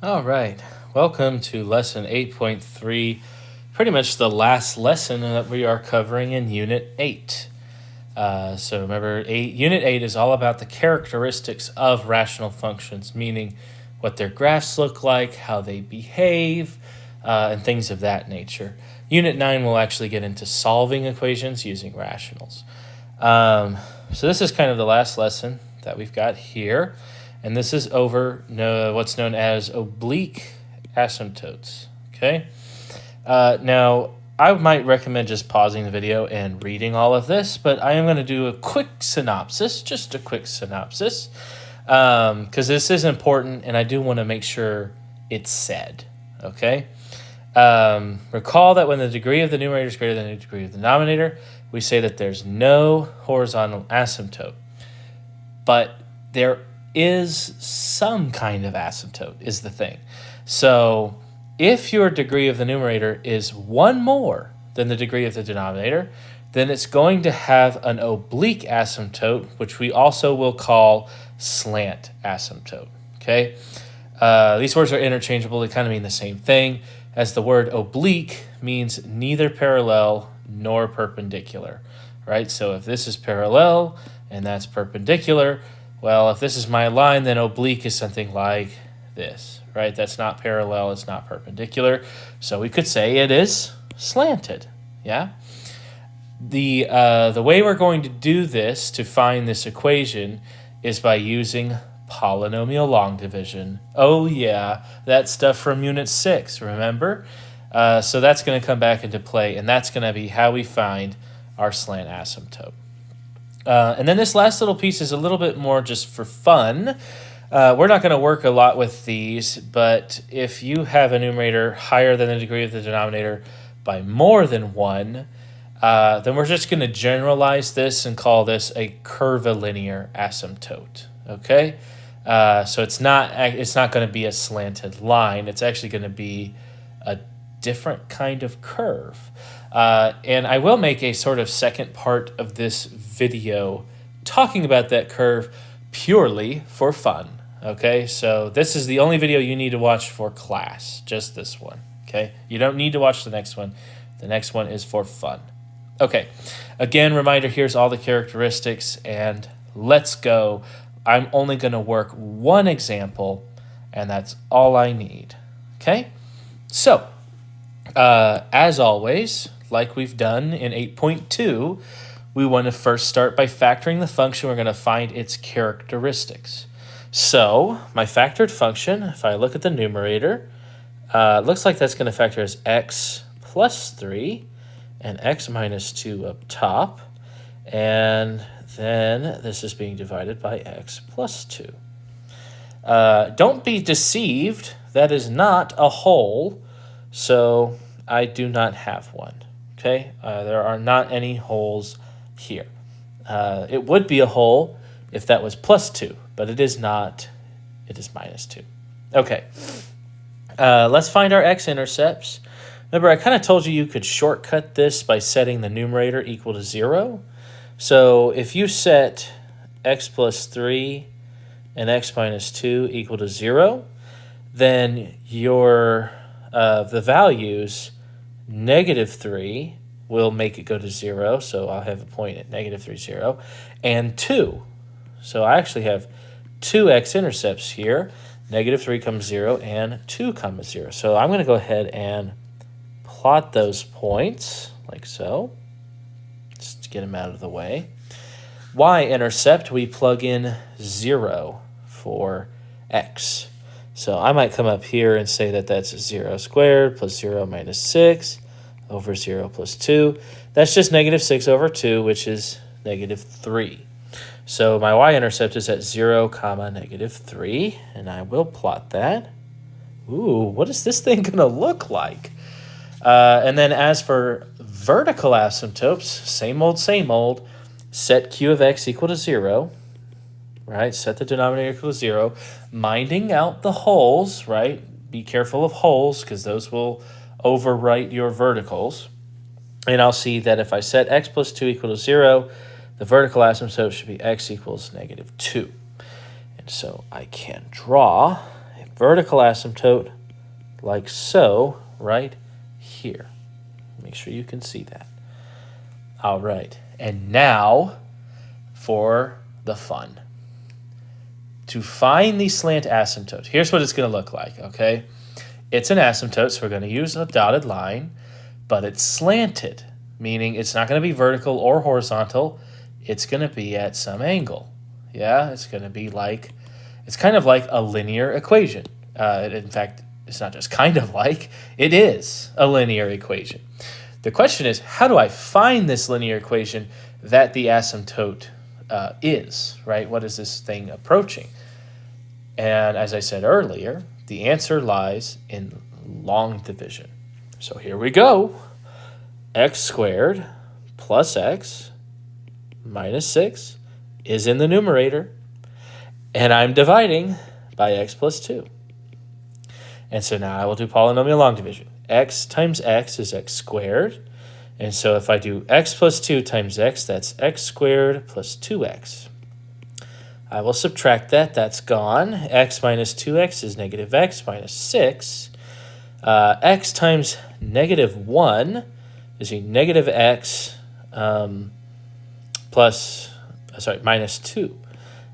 All right, welcome to lesson 8.3, pretty much the last lesson that we are covering in Unit 8. So remember, Unit 8 is all about the characteristics of rational functions, meaning what their graphs look like, how they behave, and things of that nature. Unit 9 will actually get into solving equations using rationals. So this is kind of the last lesson that we've got here. And this is over what's known as oblique asymptotes, okay? Now, I might recommend just pausing the video and reading all of this, but I am going to do a quick synopsis, just a quick synopsis, because this is important, and I do want to make sure it's said, okay? Recall that when the degree of the numerator is greater than the degree of the denominator, we say that there's no horizontal asymptote. But there is some kind of asymptote is the thing. So if your degree of the numerator is one more than the degree of the denominator, then it's going to have an oblique asymptote, which we also will call slant asymptote, okay? These words are interchangeable. They kind of mean the same thing, as the word oblique means neither parallel nor perpendicular, right? So if this is parallel and that's perpendicular, well, if this is my line, then oblique is something like this, right? That's not parallel, it's not perpendicular. So we could say it is slanted, yeah? The way we're going to do this to find this equation is by using polynomial long division. Oh yeah, that stuff from Unit 6, remember? So that's going to come back into play, and that's going to be how we find our slant asymptote. And then this last little piece is a little bit more just for fun. We're not going to work a lot with these, but if you have a numerator higher than the degree of the denominator by more than 1, then we're just going to generalize this and call this a curvilinear asymptote, okay? So it's not going to be a slanted line. It's actually going to be a different kind of curve. And I will make a sort of second part of this video talking about that curve purely for fun, okay? So this is the only video you need to watch for class, just this one, okay? You don't need to watch the next one. The next one is for fun. Okay, again, reminder, here's all the characteristics, and let's go. I'm only going to work one example, and that's all I need, okay? So, as always, like we've done in 8.2, we want to first start by factoring the function. We're going to find its characteristics. So my factored function, if I look at the numerator, looks like that's going to factor as x plus 3 and x minus 2 up top. And then this is being divided by x plus 2. Don't be deceived. That is not a whole, so I do not have one. Okay, there are not any wholes here. It would be a whole if that was plus 2, but it is not. It is minus 2. Okay, let's find our x-intercepts. Remember, I kind of told you could shortcut this by setting the numerator equal to 0. So if you set x plus 3 and x minus 2 equal to 0, then your the values negative 3 will make it go to 0, so I'll have a point at negative 3, 0, and 2. So I actually have two x-intercepts here. Negative 3 comes 0, and 2 comes 0. So I'm going to go ahead and plot those points, like so, just to get them out of the way. Y-intercept, we plug in 0 for x. So I might come up here and say that that's 0 squared plus 0 minus 6 over 0 plus 2. That's just negative 6 over 2, which is negative 3. So my y-intercept is at 0, comma, negative 3, and I will plot that. Ooh, what is this thing going to look like? And then as for vertical asymptotes, same old, set q of x equal to 0. Right, set the denominator equal to 0, minding out the wholes, right? Be careful of wholes because those will overwrite your verticals. And I'll see that if I set x plus 2 equal to 0, the vertical asymptote should be x equals negative 2. And so I can draw a vertical asymptote like so right here. Make sure you can see that. All right, and now for the fun. To find the slant asymptote, here's what it's going to look like, okay? It's an asymptote, so we're going to use a dotted line, but it's slanted, meaning it's not going to be vertical or horizontal. It's going to be at some angle. Yeah, it's going to be like, it's kind of like a linear equation. In fact, it's not just kind of like, it is a linear equation. The question is, how do I find this linear equation that the asymptote is, right? What is this thing approaching? And as I said earlier, the answer lies in long division. So here we go. X squared plus x minus 6 is in the numerator, and I'm dividing by x plus 2. And so now I will do polynomial long division. X times x is x squared. And so if I do x plus 2 times x, that's x squared plus 2x. I will subtract that. That's gone. X minus 2x is negative x minus 6. X times negative 1 is a negative x minus 2.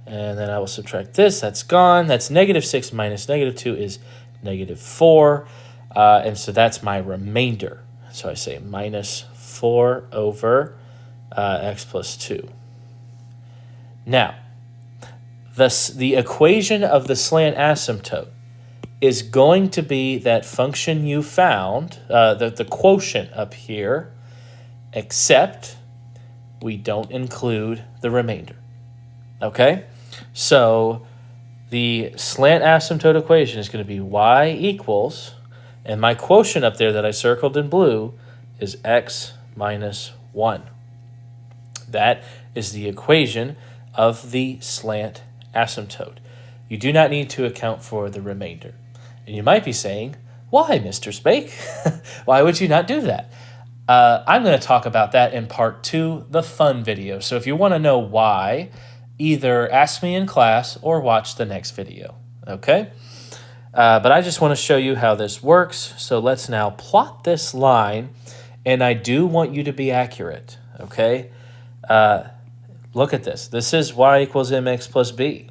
And then I will subtract this. That's gone. That's negative 6 minus negative 2 is negative 4. And so that's my remainder. So I say minus 4 over x plus 2. Now, the equation of the slant asymptote is going to be that function you found, the quotient up here, except we don't include the remainder. Okay? So the slant asymptote equation is going to be y equals, and my quotient up there that I circled in blue is x minus 1. That is the equation of the slant asymptote. You do not need to account for the remainder. And you might be saying, why, Mr. Spake? Why would you not do that? I'm going to talk about that in part 2, the fun video. So if you want to know why, either ask me in class or watch the next video, okay? But I just want to show you how this works. So let's now plot this line, and I do want you to be accurate, okay? Look at this. This is y equals mx plus b.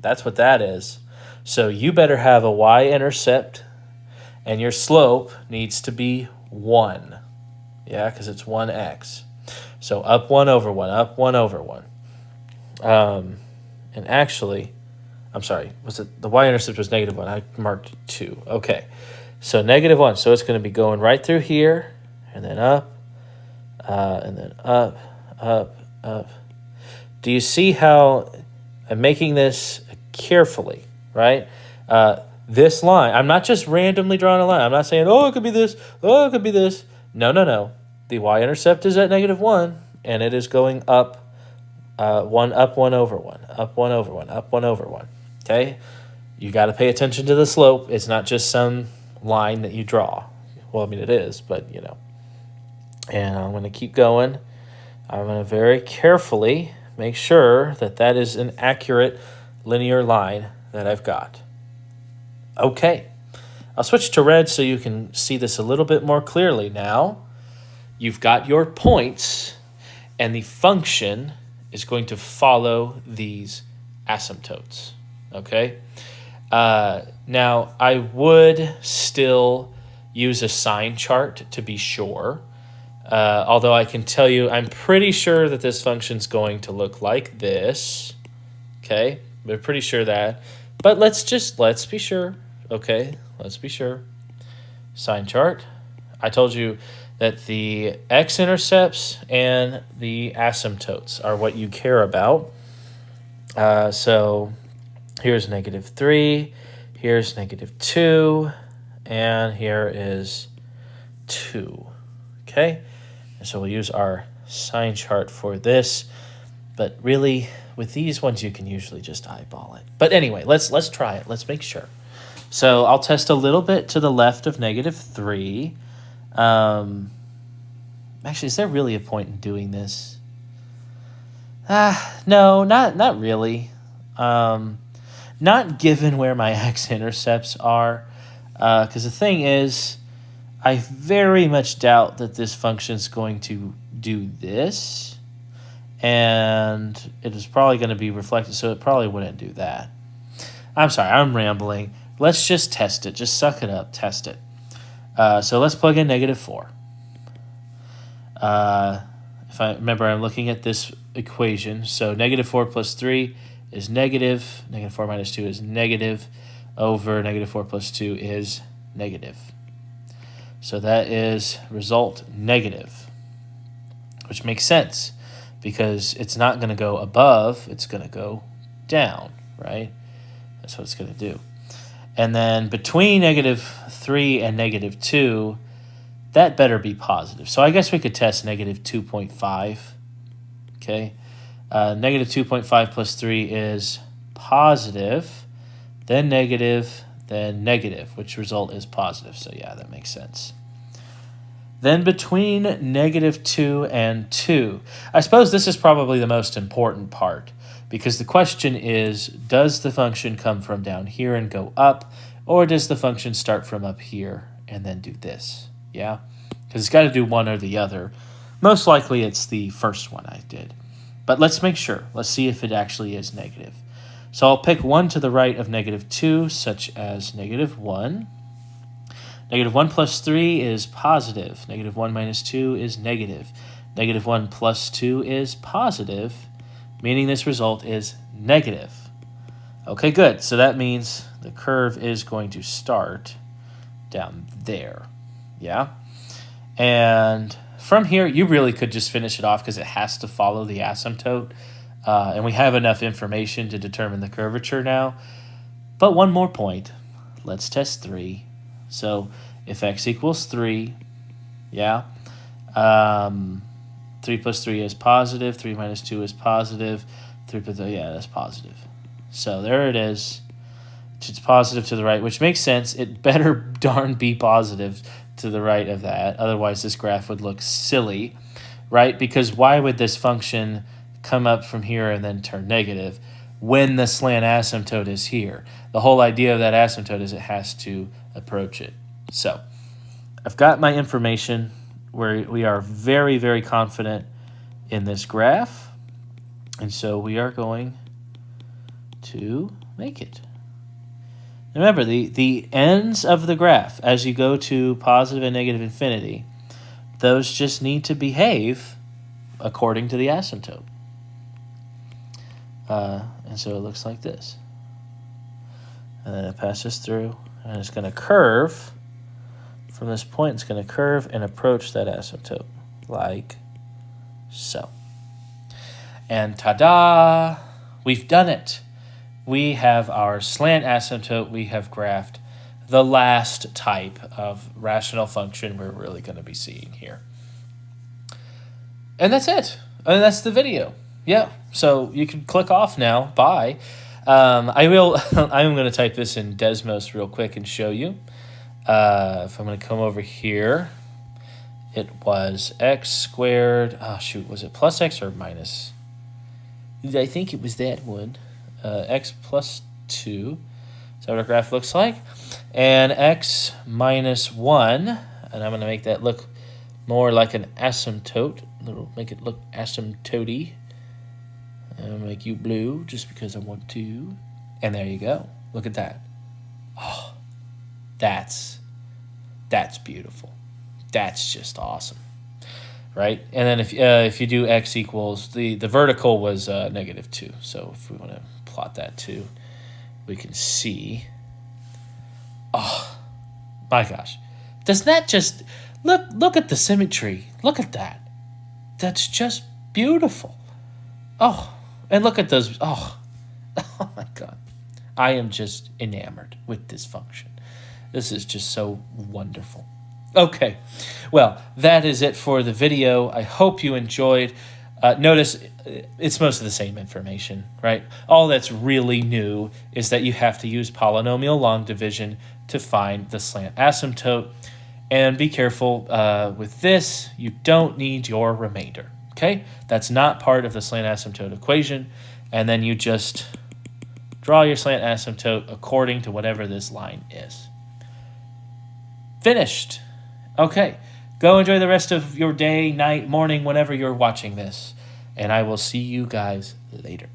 That's what that is. So you better have a y-intercept, and your slope needs to be 1. Yeah, because it's 1x. So up 1 over 1, up 1 over 1. And actually, I'm sorry, was it the y-intercept was negative 1? I marked 2. Okay, so negative 1. So it's going to be going right through here, and then up, and then up, up, up. Do you see how I'm making this carefully, right? This line, I'm not just randomly drawing a line. I'm not saying, oh, it could be this, oh, it could be this. No, no, no. The y-intercept is at negative 1, and it is going up 1, up 1 over 1, up 1 over 1, up 1 over 1. Okay? You got to pay attention to the slope. It's not just some line that you draw. Well, I mean, it is, but, you know. And I'm going to keep going. I'm going to very carefully make sure that that is an accurate linear line that I've got. Okay. I'll switch to red so you can see this a little bit more clearly now. You've got your points, and the function is going to follow these asymptotes. Okay? Now, I would still use a sign chart to be sure. Although I can tell you, I'm pretty sure that this function's going to look like this. Okay? We're pretty sure that. But let's be sure. Okay? Let's be sure. Sign chart. I told you that the x-intercepts and the asymptotes are what you care about. So here's negative 3, here's negative 2, and here is 2. Okay? And so we'll use our sign chart for this. But really, with these ones, you can usually just eyeball it. But anyway, let's try it. Let's make sure. So I'll test a little bit to the left of negative 3. Actually, is there really a point in doing this? No, not really. Now, Not given where my x-intercepts are, because the thing is, I very much doubt that this function is going to do this, and it is probably going to be reflected, so it probably wouldn't do that. I'm sorry, I'm rambling. Let's just test it. Just suck it up. Test it. So let's plug in -4. If I remember, I'm looking at this equation. So -4 plus 3 is negative. -4 minus 2 is negative. Over -4 plus 2 is negative. So that is result negative, which makes sense because it's not going to go above. It's going to go down, right? That's what it's going to do. And then between -3 and -2, that better be positive. So I guess we could test -2.5. Okay. -2.5 plus 3 is positive, then negative, then negative, which result is positive. So yeah, that makes sense. Then between -2 and 2, I suppose this is probably the most important part, because the question is, does the function come from down here and go up, or does the function start from up here and then do this? Yeah, because it's got to do one or the other. Most likely it's the first one I did. But let's make sure. Let's see if it actually is negative. So I'll pick one to the right of -2, such as -1. -1 plus 3 is positive. -1 minus 2 is negative. -1 plus 2 is positive, meaning this result is negative. Okay, good. So that means the curve is going to start down there. Yeah? And from here, you really could just finish it off because it has to follow the asymptote. And we have enough information to determine the curvature now. But one more point. Let's test 3. So if x equals 3, yeah, 3 plus 3 is positive, 3 minus 2 is positive, 3 plus 3, yeah, that's positive. So there it is. It's positive to the right, which makes sense. It better darn be positive to the right of that. Otherwise, this graph would look silly, right? Because why would this function come up from here and then turn negative when the slant asymptote is here? The whole idea of that asymptote is it has to approach it. So I've got my information where we are very, very confident in this graph. And so we are going to make it. Remember, the ends of the graph, as you go to positive and negative infinity, those just need to behave according to the asymptote. And so it looks like this. And then it passes through, and it's going to curve. From this point, it's going to curve and approach that asymptote, like so. And ta-da! We've done it. We have our slant asymptote. We have graphed the last type of rational function we're really going to be seeing here. And that's it. And that's the video. Yeah, so you can click off now. Bye. I'm going to type this in Desmos real quick and show you. If I'm going to come over here, it was x squared. Oh, shoot, was it plus x or minus? I think it was that one. X plus 2. That's what our graph looks like. And x minus 1. And I'm going to make that look more like an asymptote. Make it look asymptote-y. I'll make you blue just because I want to. And there you go. Look at that. Oh, that's beautiful. That's just awesome. Right? And then if you do x equals, the vertical was -2. So if we want to plot that too, we can see. Oh, my gosh. Doesn't that just... Look at the symmetry. Look at that. That's just beautiful. Oh, and look at those. Oh my God. I am just enamored with this function. This is just so wonderful. Okay, well, that is it for the video. I hope you enjoyed. Notice it's most of the same information, right? All that's really new is that you have to use polynomial long division to find the slant asymptote. And be careful with this. You don't need your remainder, okay? That's not part of the slant asymptote equation. And then you just Draw your slant asymptote according to whatever this line is. Finished. Okay. Go enjoy the rest of your day, night, morning, whenever you're watching this. And I will see you guys later.